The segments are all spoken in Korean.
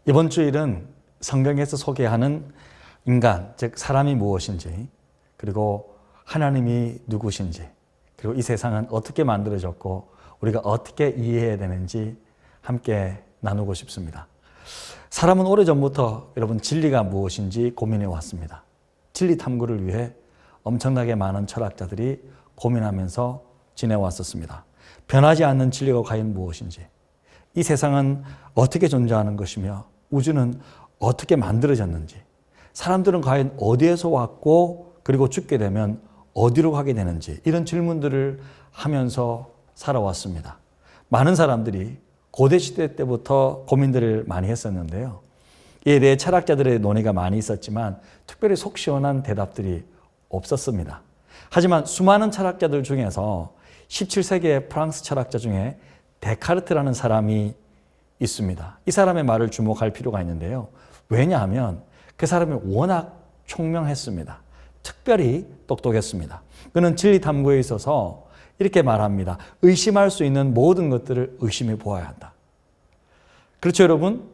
이번 주일은 성경에서 소개하는 인간, 즉 사람이 무엇인지, 그리고 하나님이 누구신지, 그리고 이 세상은 어떻게 만들어졌고 우리가 어떻게 이해해야 되는지 함께 나누고 싶습니다. 사람은 오래전부터 여러분 진리가 무엇인지 고민해 왔습니다. 진리 탐구를 위해 엄청나게 많은 철학자들이 고민하면서 지내왔었습니다. 변하지 않는 진리가 과연 무엇인지, 이 세상은 어떻게 존재하는 것이며 우주는 어떻게 만들어졌는지, 사람들은 과연 어디에서 왔고 그리고 죽게 되면 어디로 가게 되는지, 이런 질문들을 하면서 살아왔습니다. 많은 사람들이 고대시대 때부터 고민들을 많이 했었는데요. 이에 대해 철학자들의 논의가 많이 있었지만 특별히 속 시원한 대답들이 없었습니다. 하지만 수많은 철학자들 중에서 17세기의 프랑스 철학자 중에 데카르트라는 사람이 있습니다. 이 사람의 말을 주목할 필요가 있는데요. 왜냐하면 그 사람이 워낙 총명했습니다. 특별히 똑똑했습니다. 그는 진리 탐구에 있어서 이렇게 말합니다. 의심할 수 있는 모든 것들을 의심해 보아야 한다. 그렇죠, 여러분?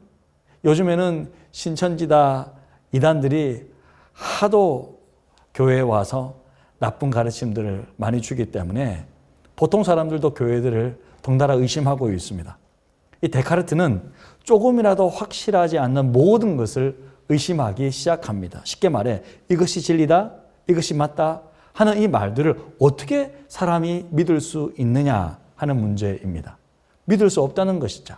요즘에는 신천지다 이단들이 하도 교회에 와서 나쁜 가르침들을 많이 주기 때문에 보통 사람들도 교회들을 덩달아 의심하고 있습니다. 이 데카르트는 조금이라도 확실하지 않는 모든 것을 의심하기 시작합니다. 쉽게 말해 이것이 진리다, 이것이 맞다 하는 이 말들을 어떻게 사람이 믿을 수 있느냐 하는 문제입니다. 믿을 수 없다는 것이죠.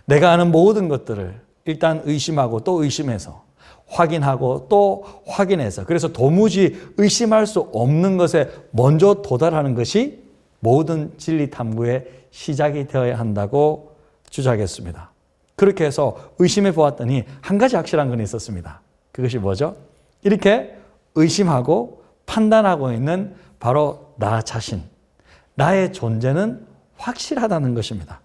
내가 아는 모든 것들을 일단 의심하고 또 의심해서 확인하고 또 확인해서, 그래서 도무지 의심할 수 없는 것에 먼저 도달하는 것이 모든 진리 탐구의 시작이 되어야 한다고 주장했습니다. 그렇게 해서 의심해 보았더니 한 가지 확실한 건 있었습니다. 그것이 뭐죠? 이렇게 의심하고 판단하고 있는 바로 나 자신, 나의 존재는 확실하다는 것입니다.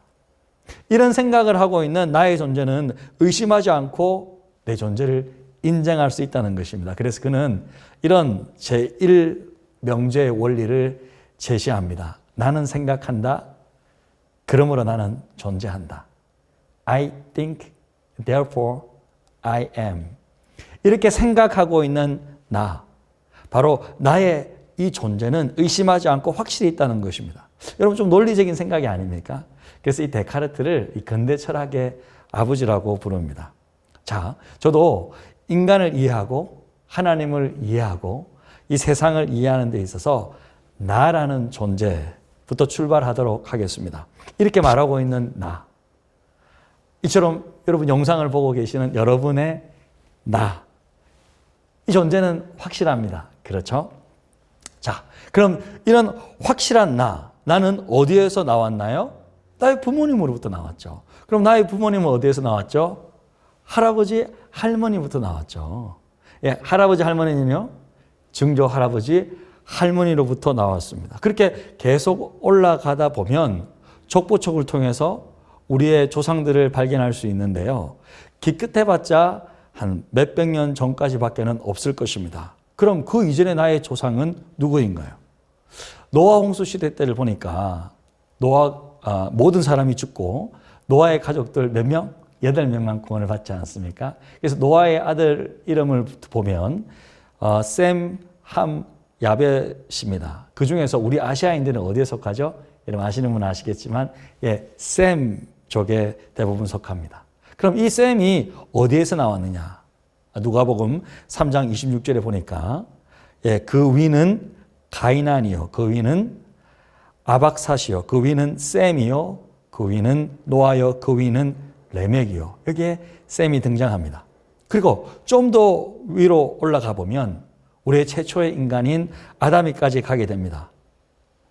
이런 생각을 하고 있는 나의 존재는 의심하지 않고 내 존재를 인정할 수 있다는 것입니다. 그래서 그는 이런 제1명제의 원리를 제시합니다. 나는 생각한다. 그러므로 나는 존재한다. I think, therefore I am. 이렇게 생각하고 있는 나, 바로 나의 이 존재는 의심하지 않고 확실히 있다는 것입니다. 여러분, 좀 논리적인 생각이 아닙니까? 그래서 이 데카르트를 이 근대 철학의 아버지라고 부릅니다. 자, 저도 인간을 이해하고 하나님을 이해하고 이 세상을 이해하는 데 있어서 나라는 존재부터 출발하도록 하겠습니다. 이렇게 말하고 있는 나, 이처럼 여러분 영상을 보고 계시는 여러분의 나, 이 존재는 확실합니다. 그렇죠? 자, 그럼 이런 확실한 나는 어디에서 나왔나요? 나의 부모님으로부터 나왔죠. 그럼 나의 부모님은 어디에서 나왔죠? 할아버지, 할머니부터 나왔죠. 예, 할아버지, 할머니는요, 증조 할아버지, 할머니로부터 나왔습니다. 그렇게 계속 올라가다 보면 족보책을 통해서 우리의 조상들을 발견할 수 있는데요. 기껏해봤자 한 몇백 년 전까지밖에는 없을 것입니다. 그럼 그 이전에 나의 조상은 누구인가요? 노아 홍수 시대 때를 보니까 모든 사람이 죽고 노아의 가족들 몇 명? 8명만 구원을 받지 않습니까? 그래서 노아의 아들 이름을 보면 셈, 함, 야벳입니다. 그 중에서 우리 아시아인들은 어디에 속하죠? 여러분 아시는 분은 아시겠지만 셈 족에 대부분 속합니다. 그럼 이 셈이 어디에서 나왔느냐? 누가복음 3장 26절에 보니까 그 위는 가이난이요, 그 위는 아박삿이요, 그 위는 셈이요, 그 위는 노아요, 그 위는 레멕이요. 여기에 셈이 등장합니다. 그리고 좀 더 위로 올라가 보면 우리의 최초의 인간인 아담이까지 가게 됩니다.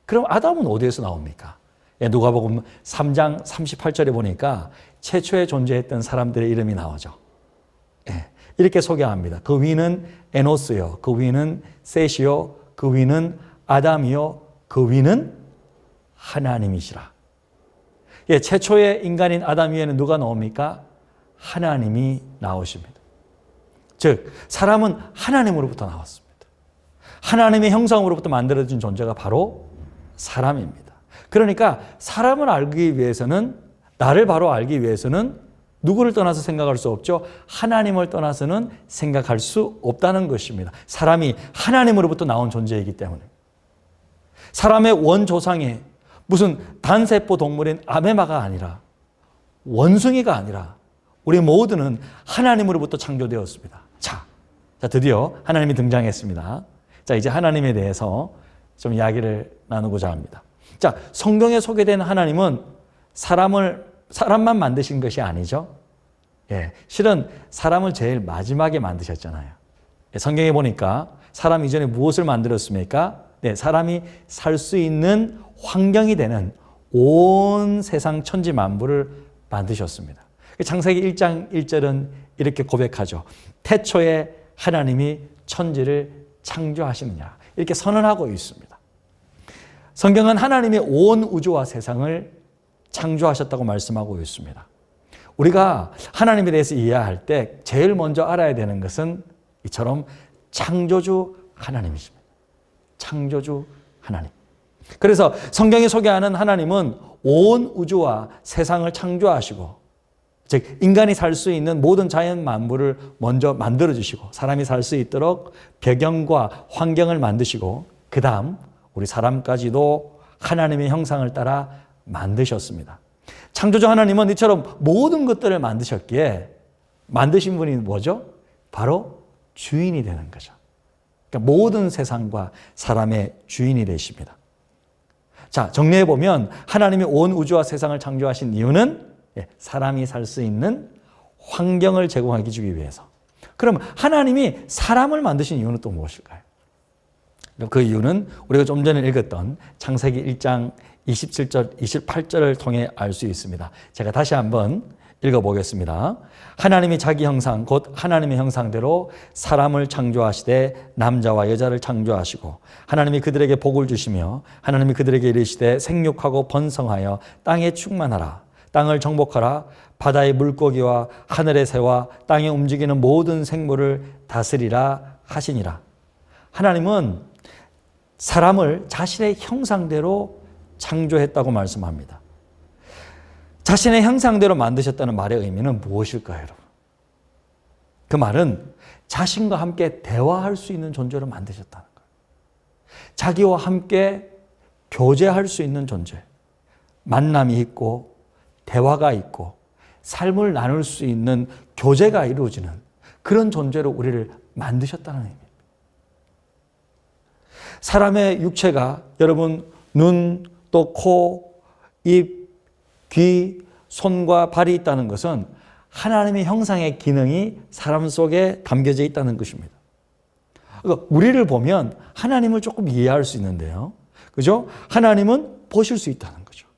그럼 아담은 어디에서 나옵니까? 누가복음 3장 38절에 보니까 최초에 존재했던 사람들의 이름이 나오죠. 이렇게 소개합니다. 그 위는 에노스요, 그 위는 셋이요, 그 위는 아담이요, 그 위는 하나님이시라. 최초의 인간인 아담 위에는 누가 나옵니까? 하나님이 나오십니다. 즉, 사람은 하나님으로부터 나왔습니다. 하나님의 형상으로부터 만들어진 존재가 바로 사람입니다. 그러니까 사람을 알기 위해서는, 나를 바로 알기 위해서는 누구를 떠나서 생각할 수 없죠? 하나님을 떠나서는 생각할 수 없다는 것입니다. 사람이 하나님으로부터 나온 존재이기 때문에. 사람의 원조상에 무슨 단세포 동물인 아메바가 아니라, 원숭이가 아니라 우리 모두는 하나님으로부터 창조되었습니다. 자, 드디어 하나님이 등장했습니다. 자, 이제 하나님에 대해서 좀 이야기를 나누고자 합니다. 자, 성경에 소개된 하나님은 사람만 만드신 것이 아니죠. 예, 실은 사람을 제일 마지막에 만드셨잖아요. 예, 성경에 보니까 사람 이전에 무엇을 만들었습니까? 네, 사람이 살 수 있는 환경이 되는 온 세상 천지 만물을 만드셨습니다. 창세기 1장 1절은 이렇게 고백하죠. 태초에 하나님이 천지를 창조하시느냐, 이렇게 선언하고 있습니다. 성경은 하나님이 온 우주와 세상을 창조하셨다고 말씀하고 있습니다. 우리가 하나님에 대해서 이해할 때 제일 먼저 알아야 되는 것은 이처럼 창조주 하나님이십니다. 창조주 하나님. 그래서 성경이 소개하는 하나님은 온 우주와 세상을 창조하시고, 즉 인간이 살 수 있는 모든 자연 만물을 먼저 만들어 주시고, 사람이 살 수 있도록 배경과 환경을 만드시고, 그 다음 우리 사람까지도 하나님의 형상을 따라 만드셨습니다. 창조주 하나님은 이처럼 모든 것들을 만드셨기에 만드신 분이 뭐죠? 바로 주인이 되는 거죠. 그러니까 모든 세상과 사람의 주인이 되십니다. 자, 정리해 보면 하나님이 온 우주와 세상을 창조하신 이유는 사람이 살 수 있는 환경을 제공하기 주기 위해서. 그럼 하나님이 사람을 만드신 이유는 또 무엇일까요? 그 이유는 우리가 좀 전에 읽었던 창세기 1장 27절, 28절을 통해 알 수 있습니다. 제가 다시 한번 읽어보겠습니다. 하나님이 자기 형상, 곧 하나님의 형상대로 사람을 창조하시되 남자와 여자를 창조하시고, 하나님이 그들에게 복을 주시며 하나님이 그들에게 이르시되 생육하고 번성하여 땅에 충만하라. 땅을 정복하라. 바다의 물고기와 하늘의 새와 땅에 움직이는 모든 생물을 다스리라 하시니라. 하나님은 사람을 자신의 형상대로 창조했다고 말씀합니다. 자신의 형상대로 만드셨다는 말의 의미는 무엇일까요, 여러분? 그 말은 자신과 함께 대화할 수 있는 존재로 만드셨다는 거예요. 자기와 함께 교제할 수 있는 존재, 만남이 있고 대화가 있고 삶을 나눌 수 있는 교제가 이루어지는 그런 존재로 우리를 만드셨다는 의미입니다. 사람의 육체가 여러분 눈, 또 코, 입, 귀, 손과 발이 있다는 것은 하나님의 형상의 기능이 사람 속에 담겨져 있다는 것입니다. 그러니까 우리를 보면 하나님을 조금 이해할 수 있는데요. 그죠? 하나님은 보실 수 있다는 거죠.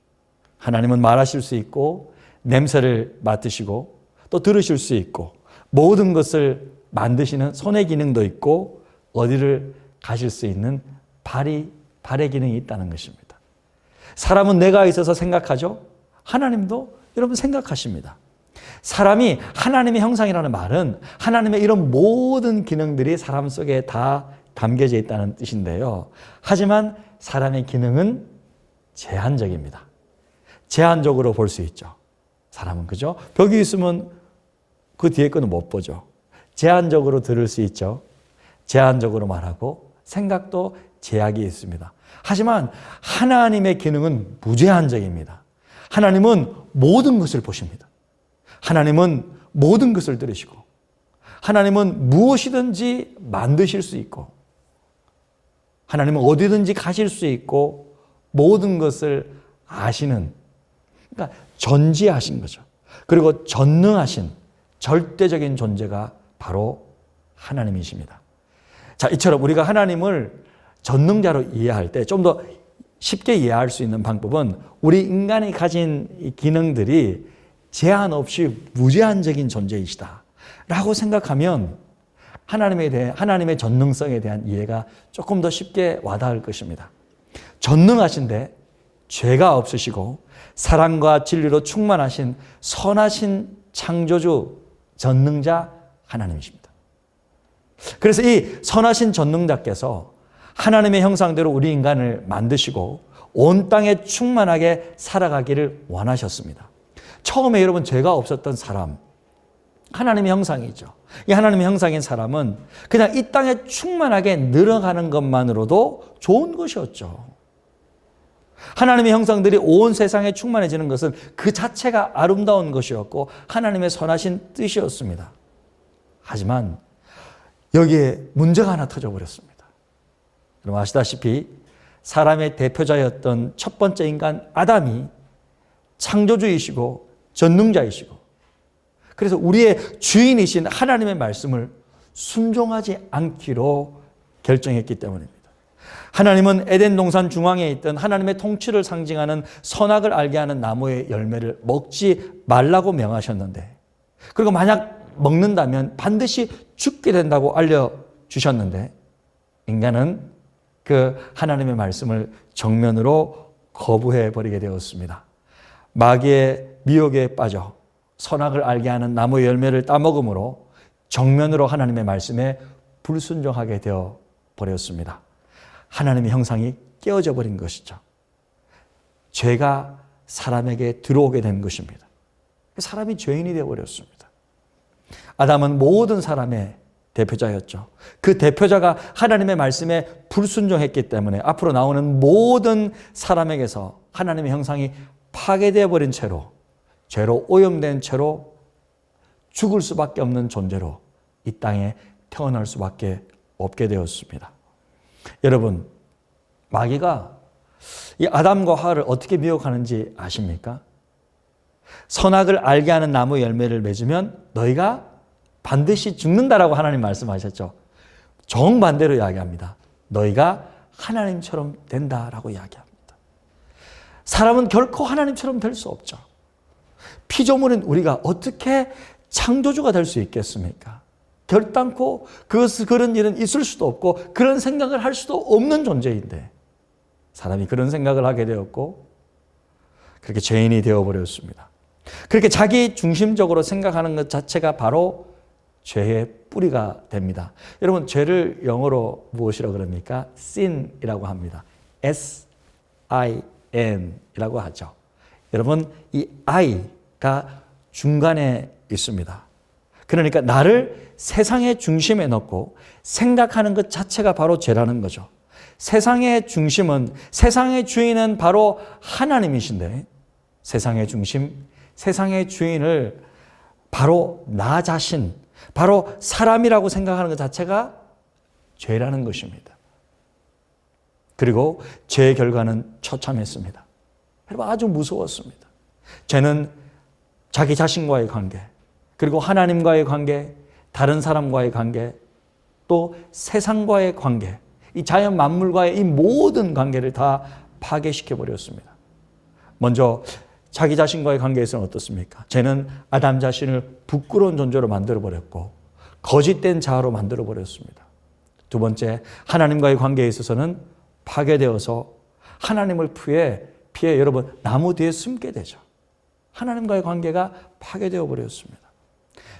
하나님은 말하실 수 있고, 냄새를 맡으시고, 또 들으실 수 있고, 모든 것을 만드시는 손의 기능도 있고, 어디를 가실 수 있는 발의 기능이 있다는 것입니다. 사람은 내가 있어서 생각하죠? 하나님도 여러분 생각하십니다. 사람이 하나님의 형상이라는 말은 하나님의 이런 모든 기능들이 사람 속에 다 담겨져 있다는 뜻인데요. 하지만 사람의 기능은 제한적입니다. 제한적으로 볼 수 있죠. 사람은, 그죠? 벽이 있으면 그 뒤에 거는 못 보죠. 제한적으로 들을 수 있죠. 제한적으로 말하고, 생각도 제약이 있습니다. 하지만 하나님의 기능은 무제한적입니다. 하나님은 모든 것을 보십니다. 하나님은 모든 것을 들으시고, 하나님은 무엇이든지 만드실 수 있고, 하나님은 어디든지 가실 수 있고, 모든 것을 아시는, 그러니까 전지하신 거죠. 그리고 전능하신 절대적인 존재가 바로 하나님이십니다. 자, 이처럼 우리가 하나님을 전능자로 이해할 때 좀 더 쉽게 이해할 수 있는 방법은 우리 인간이 가진 이 기능들이 제한 없이 무제한적인 존재이시다 라고 생각하면 하나님의 전능성에 대한 이해가 조금 더 쉽게 와닿을 것입니다. 전능하신데 죄가 없으시고 사랑과 진리로 충만하신 선하신 창조주 전능자 하나님이십니다. 그래서 이 선하신 전능자께서 하나님의 형상대로 우리 인간을 만드시고 온 땅에 충만하게 살아가기를 원하셨습니다. 처음에 여러분 죄가 없었던 사람, 하나님의 형상이죠. 이 하나님의 형상인 사람은 그냥 이 땅에 충만하게 늘어가는 것만으로도 좋은 것이었죠. 하나님의 형상들이 온 세상에 충만해지는 것은 그 자체가 아름다운 것이었고 하나님의 선하신 뜻이었습니다. 하지만 여기에 문제가 하나 터져버렸습니다. 여러분 아시다시피 사람의 대표자였던 첫 번째 인간 아담이 창조주이시고 전능자이시고 그래서 우리의 주인이신 하나님의 말씀을 순종하지 않기로 결정했기 때문입니다. 하나님은 에덴 동산 중앙에 있던 하나님의 통치를 상징하는 선악을 알게 하는 나무의 열매를 먹지 말라고 명하셨는데, 그리고 만약 먹는다면 반드시 죽게 된다고 알려주셨는데, 인간은 그 하나님의 말씀을 정면으로 거부해버리게 되었습니다. 마귀의 미혹에 빠져 선악을 알게 하는 나무의 열매를 따먹음으로 정면으로 하나님의 말씀에 불순종하게 되어 버렸습니다. 하나님의 형상이 깨어져 버린 것이죠. 죄가 사람에게 들어오게 된 것입니다. 사람이 죄인이 되어 버렸습니다. 아담은 모든 사람의 대표자였죠. 그 대표자가 하나님의 말씀에 불순종했기 때문에 앞으로 나오는 모든 사람에게서 하나님의 형상이 파괴되어 버린 채로, 죄로 오염된 채로 죽을 수밖에 없는 존재로 이 땅에 태어날 수밖에 없게 되었습니다. 여러분, 마귀가 이 아담과 하와를 어떻게 미혹하는지 아십니까? 선악을 알게 하는 나무 열매를 맺으면 너희가 반드시 죽는다라고 하나님 말씀하셨죠. 정반대로 이야기합니다. 너희가 하나님처럼 된다라고 이야기합니다. 사람은 결코 하나님처럼 될 수 없죠. 피조물인 우리가 어떻게 창조주가 될 수 있겠습니까? 결단코 그런 일은 있을 수도 없고 그런 생각을 할 수도 없는 존재인데 사람이 그런 생각을 하게 되었고 그렇게 죄인이 되어버렸습니다. 그렇게 자기 중심적으로 생각하는 것 자체가 바로 죄의 뿌리가 됩니다. 여러분, 죄를 영어로 무엇이라고 그럽니까? sin이라고 합니다. S-I-N이라고 하죠. 여러분, 이 I가 중간에 있습니다. 그러니까 나를 세상의 중심에 넣고 생각하는 것 자체가 바로 죄라는 거죠. 세상의 중심은, 세상의 주인은 바로 하나님이신데 세상의 중심, 세상의 주인을 바로 나 자신, 바로 사람이라고 생각하는 것 자체가 죄라는 것입니다. 그리고 죄의 결과는 처참했습니다. 여러분, 아주 무서웠습니다. 죄는 자기 자신과의 관계, 그리고 하나님과의 관계, 다른 사람과의 관계, 또 세상과의 관계, 이 자연 만물과의 이 모든 관계를 다 파괴시켜 버렸습니다. 먼저 자기 자신과의 관계에서는 어떻습니까? 죄는 아담 자신을 부끄러운 존재로 만들어 버렸고 거짓된 자아로 만들어 버렸습니다. 두 번째, 하나님과의 관계에 있어서는 파괴되어서 하나님을 피해 여러분 나무 뒤에 숨게 되죠. 하나님과의 관계가 파괴되어 버렸습니다.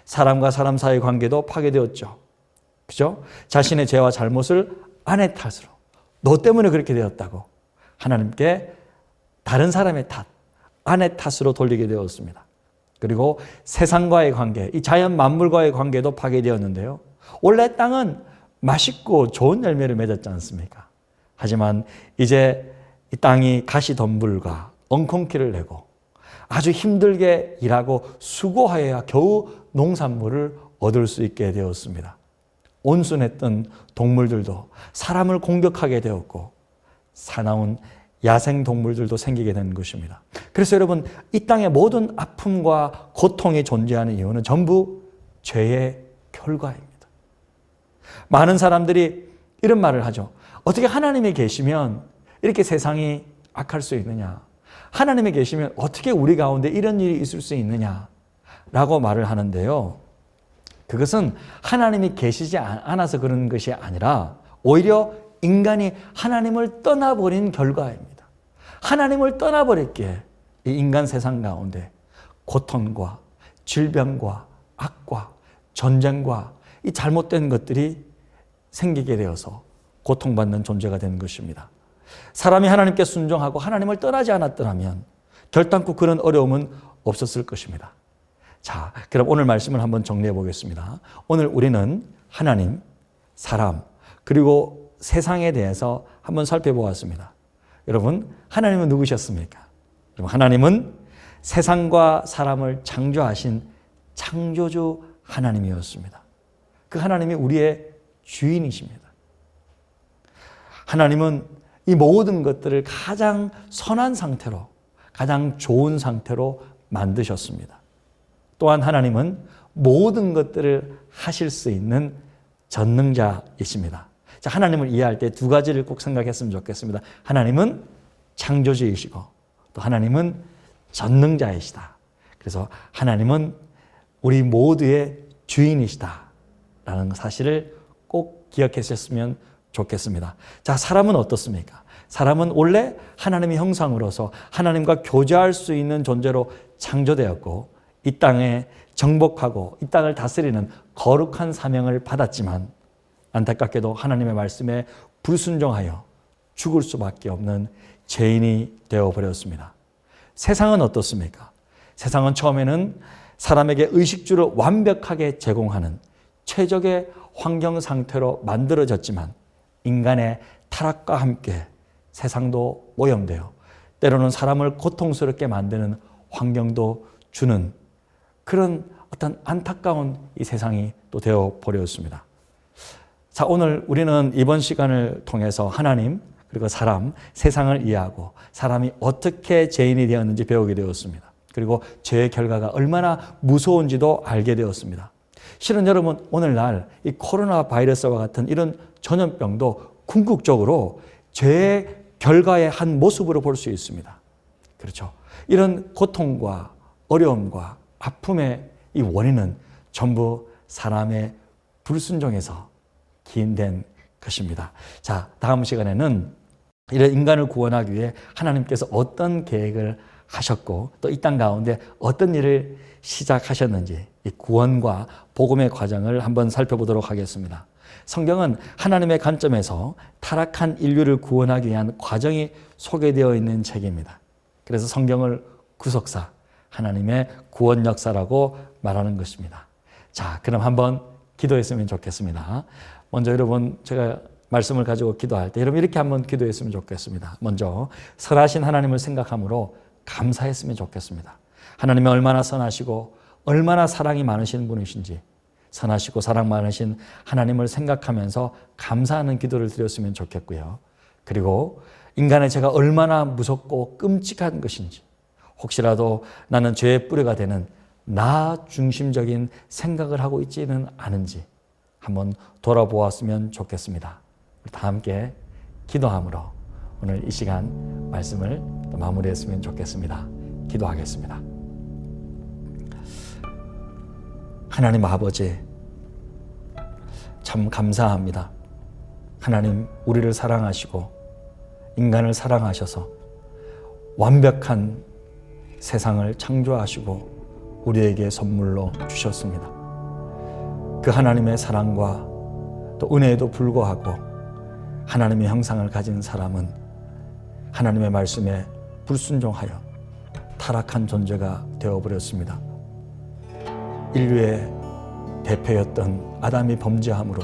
사람과 사람 사이의 관계도 파괴되었죠. 그죠? 자신의 죄와 잘못을 아내 탓으로, 너 때문에 그렇게 되었다고 하나님께 다른 사람의 탓, 아내 탓으로 돌리게 되었습니다. 그리고 세상과의 관계, 이 자연 만물과의 관계도 파괴되었는데요. 원래 땅은 맛있고 좋은 열매를 맺었지 않습니까? 하지만 이제 이 땅이 가시덤불과 엉겅퀴를 내고 아주 힘들게 일하고 수고하여야 겨우 농산물을 얻을 수 있게 되었습니다. 온순했던 동물들도 사람을 공격하게 되었고 사나운 야생 동물들도 생기게 된 것입니다. 그래서 여러분, 이 땅의 모든 아픔과 고통이 존재하는 이유는 전부 죄의 결과입니다. 많은 사람들이 이런 말을 하죠. 어떻게 하나님이 계시면 이렇게 세상이 악할 수 있느냐? 하나님이 계시면 어떻게 우리 가운데 이런 일이 있을 수 있느냐? 라고 말을 하는데요. 그것은 하나님이 계시지 않아서 그런 것이 아니라 오히려 인간이 하나님을 떠나버린 결과입니다. 하나님을 떠나버렸기에 이 인간 세상 가운데 고통과 질병과 악과 전쟁과 이 잘못된 것들이 생기게 되어서 고통받는 존재가 된 것입니다. 사람이 하나님께 순종하고 하나님을 떠나지 않았더라면 결단코 그런 어려움은 없었을 것입니다. 자, 그럼 오늘 말씀을 한번 정리해 보겠습니다. 오늘 우리는 하나님, 사람, 그리고 세상에 대해서 한번 살펴보았습니다. 여러분, 하나님은 누구셨습니까? 여러분, 하나님은 세상과 사람을 창조하신 창조주 하나님이었습니다. 그 하나님이 우리의 주인이십니다. 하나님은 이 모든 것들을 가장 선한 상태로, 가장 좋은 상태로 만드셨습니다. 또한 하나님은 모든 것들을 하실 수 있는 전능자이십니다. 자, 하나님을 이해할 때 두 가지를 꼭 생각했으면 좋겠습니다. 하나님은 창조주이시고 또 하나님은 전능자이시다. 그래서 하나님은 우리 모두의 주인이시다라는 사실을 꼭 기억하셨으면 좋겠습니다. 자, 사람은 어떻습니까? 사람은 원래 하나님의 형상으로서 하나님과 교제할 수 있는 존재로 창조되었고 이 땅에 정복하고 이 땅을 다스리는 거룩한 사명을 받았지만 안타깝게도 하나님의 말씀에 불순종하여 죽을 수밖에 없는 죄인이 되어버렸습니다. 세상은 어떻습니까? 세상은 처음에는 사람에게 의식주를 완벽하게 제공하는 최적의 환경 상태로 만들어졌지만 인간의 타락과 함께 세상도 오염되어 때로는 사람을 고통스럽게 만드는 환경도 주는 그런 어떤 안타까운 이 세상이 또 되어버렸습니다. 자, 오늘 우리는 이번 시간을 통해서 하나님, 그리고 사람, 세상을 이해하고 사람이 어떻게 죄인이 되었는지 배우게 되었습니다. 그리고 죄의 결과가 얼마나 무서운지도 알게 되었습니다. 실은 여러분, 오늘날 이 코로나 바이러스와 같은 이런 전염병도 궁극적으로 죄의 결과의 한 모습으로 볼 수 있습니다. 그렇죠. 이런 고통과 어려움과 아픔의 이 원인은 전부 사람의 불순종에서 기인된 것입니다. 자, 다음 시간에는 이런 인간을 구원하기 위해 하나님께서 어떤 계획을 하셨고 또 이 땅 가운데 어떤 일을 시작하셨는지 이 구원과 복음의 과정을 한번 살펴보도록 하겠습니다. 성경은 하나님의 관점에서 타락한 인류를 구원하기 위한 과정이 소개되어 있는 책입니다. 그래서 성경을 구속사, 하나님의 구원 역사라고 말하는 것입니다. 자, 그럼 한번 기도했으면 좋겠습니다. 먼저 여러분, 제가 말씀을 가지고 기도할 때 여러분 이렇게 한번 기도했으면 좋겠습니다. 먼저 선하신 하나님을 생각함으로 감사했으면 좋겠습니다. 하나님이 얼마나 선하시고 얼마나 사랑이 많으신 분이신지 선하시고 사랑 많으신 하나님을 생각하면서 감사하는 기도를 드렸으면 좋겠고요. 그리고 인간의 죄가 얼마나 무섭고 끔찍한 것인지 혹시라도 나는 죄의 뿌리가 되는 나 중심적인 생각을 하고 있지는 않은지 한번 돌아보았으면 좋겠습니다. 우리 다 함께 기도함으로 오늘 이 시간 말씀을 마무리했으면 좋겠습니다. 기도하겠습니다. 하나님 아버지, 참 감사합니다. 하나님, 우리를 사랑하시고 인간을 사랑하셔서 완벽한 세상을 창조하시고 우리에게 선물로 주셨습니다. 그 하나님의 사랑과 또 은혜에도 불구하고 하나님의 형상을 가진 사람은 하나님의 말씀에 불순종하여 타락한 존재가 되어버렸습니다. 인류의 대표였던 아담이 범죄함으로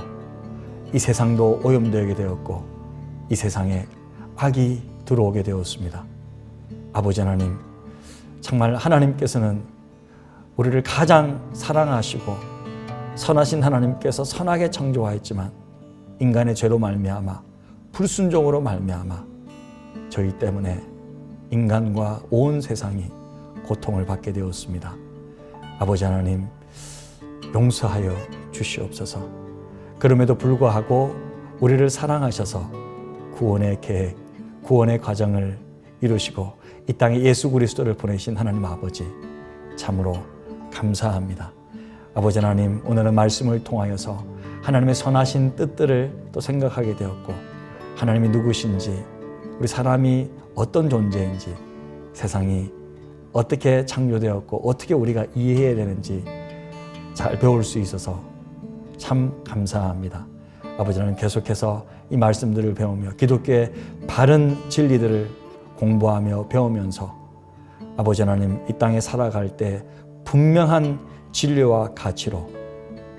이 세상도 오염되게 되었고 이 세상에 악이 들어오게 되었습니다. 아버지 하나님, 정말 하나님께서는 우리를 가장 사랑하시고 선하신 하나님께서 선하게 창조하였지만 인간의 죄로 말미암아 불순종으로 말미암아 저희 때문에 인간과 온 세상이 고통을 받게 되었습니다. 아버지 하나님, 용서하여 주시옵소서. 그럼에도 불구하고 우리를 사랑하셔서 구원의 계획, 구원의 과정을 이루시고 이 땅에 예수 그리스도를 보내신 하나님 아버지, 참으로 감사합니다. 아버지 하나님, 오늘은 말씀을 통하여서 하나님의 선하신 뜻들을 또 생각하게 되었고 하나님이 누구신지, 우리 사람이 어떤 존재인지, 세상이 어떻게 창조되었고 어떻게 우리가 이해해야 되는지 잘 배울 수 있어서 참 감사합니다. 아버지 하나님, 계속해서 이 말씀들을 배우며 기독교의 바른 진리들을 공부하며 배우면서 아버지 하나님, 이 땅에 살아갈 때 분명한 진리와 가치로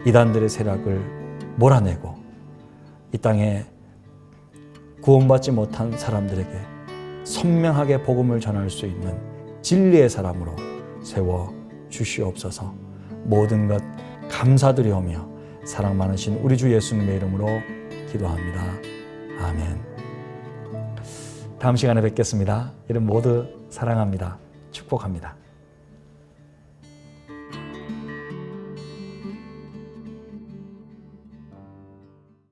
이단들의 세력을 몰아내고 이 땅에 구원받지 못한 사람들에게 선명하게 복음을 전할 수 있는 진리의 사람으로 세워 주시옵소서. 모든 것 감사드리오며 사랑 많으신 우리 주 예수님의 이름으로 기도합니다. 아멘. 다음 시간에 뵙겠습니다. 여러분 모두 사랑합니다. 축복합니다.